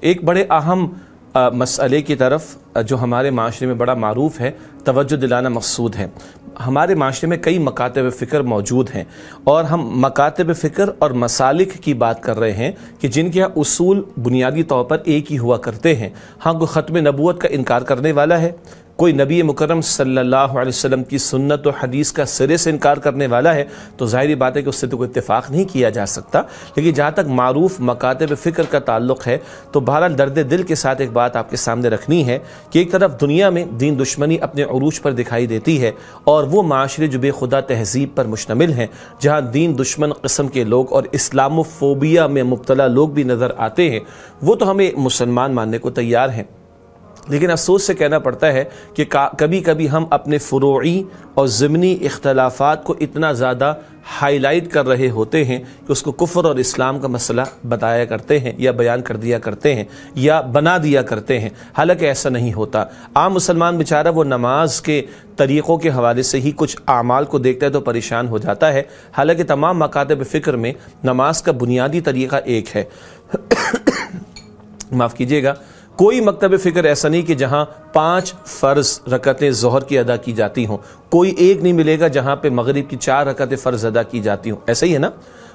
ایک بڑے اہم مسئلے کی طرف جو ہمارے معاشرے میں بڑا معروف ہے توجہ دلانا مقصود ہے۔ ہمارے معاشرے میں کئی مکاتب فکر موجود ہیں اور ہم مکاتب فکر اور مسالک کی بات کر رہے ہیں کہ جن کے اصول بنیادی طور پر ایک ہی ہوا کرتے ہیں۔ ہاں کوئی ختم نبوت کا انکار کرنے والا ہے، کوئی نبی مکرم صلی اللہ علیہ وسلم کی سنت و حدیث کا سرے سے انکار کرنے والا ہے تو ظاہری بات ہے کہ اس سے تو کوئی اتفاق نہیں کیا جا سکتا۔ لیکن جہاں تک معروف مکاتب فکر کا تعلق ہے تو بہرحال درد دل کے ساتھ ایک بات آپ کے سامنے رکھنی ہے کہ ایک طرف دنیا میں دین دشمنی اپنے عروج پر دکھائی دیتی ہے اور وہ معاشرے جو بے خدا تہذیب پر مشتمل ہیں، جہاں دین دشمن قسم کے لوگ اور اسلاموفوبیا میں مبتلا لوگ بھی نظر آتے ہیں، وہ تو ہمیں مسلمان ماننے کو تیار ہیں۔ لیکن افسوس سے کہنا پڑتا ہے کہ کبھی کبھی ہم اپنے فروعی اور ضمنی اختلافات کو اتنا زیادہ ہائی لائٹ کر رہے ہوتے ہیں کہ اس کو کفر اور اسلام کا مسئلہ بتایا کرتے ہیں یا بیان کر دیا کرتے ہیں یا بنا دیا کرتے ہیں، حالانکہ ایسا نہیں ہوتا۔ عام مسلمان بیچارہ وہ نماز کے طریقوں کے حوالے سے ہی کچھ اعمال کو دیکھتا ہے تو پریشان ہو جاتا ہے، حالانکہ تمام مکاتب فکر میں نماز کا بنیادی طریقہ ایک ہے۔ معاف کیجیے گا، کوئی مکتب فکر ایسا نہیں کہ جہاں 5 فرض رکعتیں ظہر کی ادا کی جاتی ہوں، کوئی ایک نہیں ملے گا جہاں پہ مغرب کی 4 رکعتیں فرض ادا کی جاتی ہوں، ایسا ہی ہے نا۔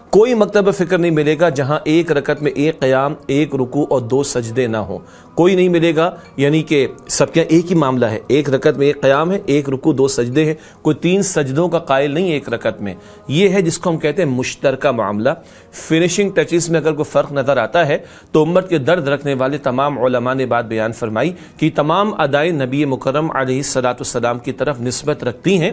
کوئی مکتب فکر نہیں ملے گا جہاں ایک رکعت میں 1 قیام، 1 رکوع اور 2 سجدے نہ ہوں، کوئی نہیں ملے گا، یعنی کہ سب کا ایک ہی معاملہ ہے، ایک رکعت میں 1 قیام ہے، 1 رکوع 2 سجدے ہیں، کوئی 3 سجدوں کا قائل نہیں ہے ایک رکعت میں۔ یہ ہے جس کو ہم کہتے ہیں مشترکہ معاملہ۔ فنیشنگ ٹچز میں اگر کوئی فرق نظر آتا ہے تو امت کے درد رکھنے والے تمام علماء نے بات بیان فرمائی کہ تمام ادائیں نبی مکرم علیہ الصلوۃ والسلام کی طرف نسبت رکھتی ہیں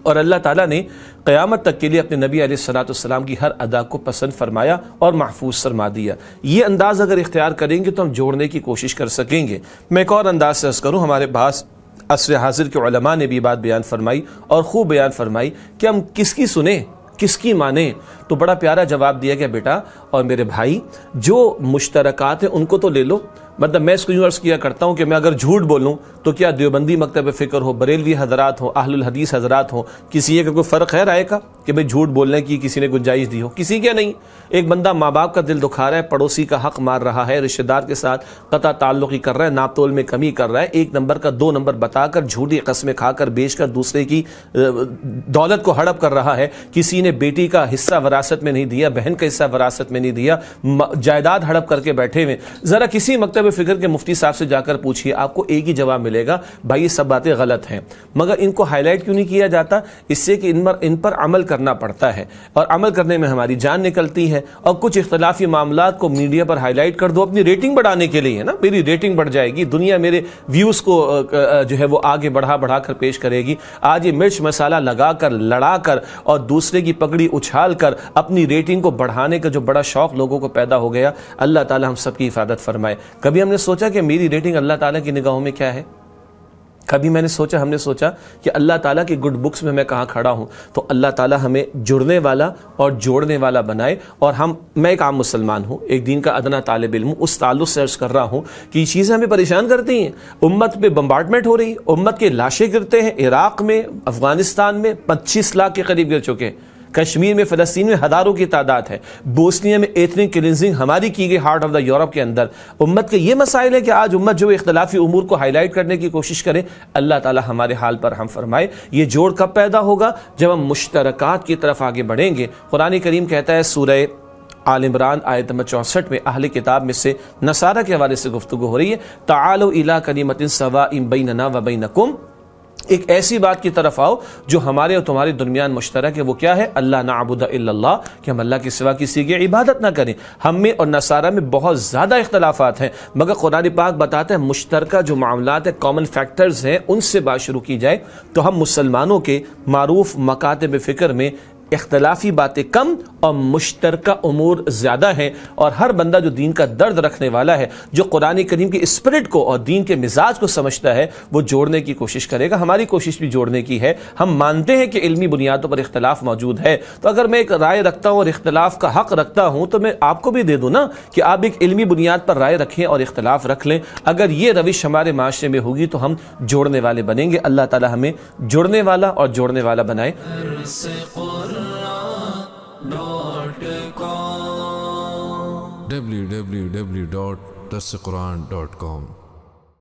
اور اللہ تعالیٰ نے قیامت تک کے لیے اپنے نبی علیہ الصلوۃ والسلام کی ہر ادا کو پسند فرمایا اور محفوظ فرما دیا۔ یہ انداز اگر اختیار کریں گے تو ہم جوڑنے کی کوشش کر سکیں گے۔ میں ایک اور انداز سے عرض کروں، ہمارے پاس عصر حاضر کے علماء نے بھی بات بیان فرمائی اور خوب بیان فرمائی کہ ہم کس کی سنیں، کس کی مانیں، تو بڑا پیارا جواب دیا گیا، بیٹا اور میرے بھائی جو مشترکات ہیں ان کو تو لے لو۔ مطلب میں اس کو یوں عرض کیا کرتا ہوں کہ میں اگر جھوٹ بولوں تو کیا دیوبندی مکتب فکر ہو، بریلوی حضرات ہوں، اہل الحدیث حضرات ہوں، کسی ایک کوئی فرق ہے رائے کا کہ بھئی جھوٹ بولنے کی کسی نے گنجائش دی ہو؟ کسی کے نہیں۔ ایک بندہ ماں باپ کا دل دکھا رہا ہے، پڑوسی کا حق مار رہا ہے، رشتہ دار کے ساتھ قطع تعلقی کر رہا ہے، ناپ تول میں کمی کر رہا ہے، 1 نمبر کا 2 نمبر بتا کر جھوٹی قسمیں کھا کر بیچ کر دوسرے کی دولت کو ہڑپ کر رہا ہے، کسی نے بیٹی کا حصہ وراثت میں نہیں دیا، بہن کا حصہ وراثت میں نہیں دیا، جائیداد ہڑپ کر کے بیٹھے ہوئے۔ ذرا کسی مکتب فکر کے مفتی صاحب سے جا کر پوچھیے، آپ کو ایک ہی جواب ملے گا، بھائی یہ سب باتیں غلط ہیں، مگر ان کو ہائی لائٹ کیوں نہیں کیا جاتا؟ اس سے کہ ان پر عمل کرنا پڑتا ہے اور عمل کرنے میں ہماری جان نکلتی ہے، اور کچھ اختلافی معاملات کو میڈیا پر ہائی لائٹ کر دو اپنی ریٹنگ بڑھانے کے لیے، نا میری ریٹنگ بڑھ جائے گی، دنیا میرے ویوز کو جو ہے وہ آگے بڑھا کر پیش کرے گی۔ آج یہ مرچ مسالہ لگا کر، لڑا کر اور دوسرے کی پگڑی اچھال کر اپنی ریٹنگ کو بڑھانے کا جو بڑا شوق لوگوں کو پیدا ہو گیا، اللہ تعالی ہم سب کی حفاظت فرمائے۔ کبھی ہم نے سوچا کہ میری ریٹنگ اللہ تعالیٰ کی نگاہوں میں کیا ہے؟ کبھی ہم نے سوچا کہ اللہ تعالیٰ کی گڈ بکس میں کہاں کھڑا ہوں؟ تو اللہ تعالیٰ ہمیں جڑنے والا اور جوڑنے والا بنائے۔ اور میں ایک عام مسلمان ہوں، ایک دین کا ادنا طالب علم ہوں، اس تعلق سے عرض کر رہا ہوں کہ یہ چیزیں ہمیں پریشان کرتی ہیں۔ امت پہ بمبارڈمنٹ ہو رہی، امت کے لاشیں گرتے ہیں، عراق میں، افغانستان میں 25 لاکھ کے قریب گر چکے، کشمیر میں، فلسطین میں ہزاروں کی تعداد ہے، بوسنیا میں ایتھنک کلینزنگ ہماری کی گئی ہارٹ آف دا یورپ کے اندر۔ امت کے یہ مسائل ہے کہ آج امت جو اختلافی امور کو ہائی لائٹ کرنے کی کوشش کرے، اللہ تعالی ہمارے حال پر ہم فرمائے۔ یہ جوڑ کب پیدا ہوگا؟ جب ہم مشترکات کی طرف آگے بڑھیں گے۔ قرآن کریم کہتا ہے سورہ آل عمران آیت نمبر 64 میں، اہل کتاب میں سے نصارہ کے حوالے سے گفتگو ہو رہی ہے، تعالوا الی کلمۃ سواء بیننا و بینکم، ایک ایسی بات کی طرف آؤ جو ہمارے اور تمہارے درمیان مشترک ہے۔ وہ کیا ہے؟ اللہ نعبد الا اللہ، کہ ہم اللہ کے سوا کسی کی عبادت نہ کریں۔ ہم میں اور نصارہ میں بہت زیادہ اختلافات ہیں، مگر قرآن پاک بتاتا ہے مشترکہ جو معاملات ہیں، کامن فیکٹرز ہیں، ان سے بات شروع کی جائے تو ہم مسلمانوں کے معروف مکاتب فکر میں اختلافی باتیں کم اور مشترکہ امور زیادہ ہیں، اور ہر بندہ جو دین کا درد رکھنے والا ہے، جو قرآن کریم کی اسپرٹ کو اور دین کے مزاج کو سمجھتا ہے، وہ جوڑنے کی کوشش کرے گا۔ ہماری کوشش بھی جوڑنے کی ہے۔ ہم مانتے ہیں کہ علمی بنیادوں پر اختلاف موجود ہے، تو اگر میں ایک رائے رکھتا ہوں اور اختلاف کا حق رکھتا ہوں تو میں آپ کو بھی دے دوں نا کہ آپ ایک علمی بنیاد پر رائے رکھیں اور اختلاف رکھ لیں۔ اگر یہ روش ہمارے معاشرے میں ہوگی تو ہم جوڑنے والے بنیں گے۔ اللہ تعالی ہمیں جڑنے والا اور جوڑنے والا بنائے۔ www.dawah.com www.darsequran.com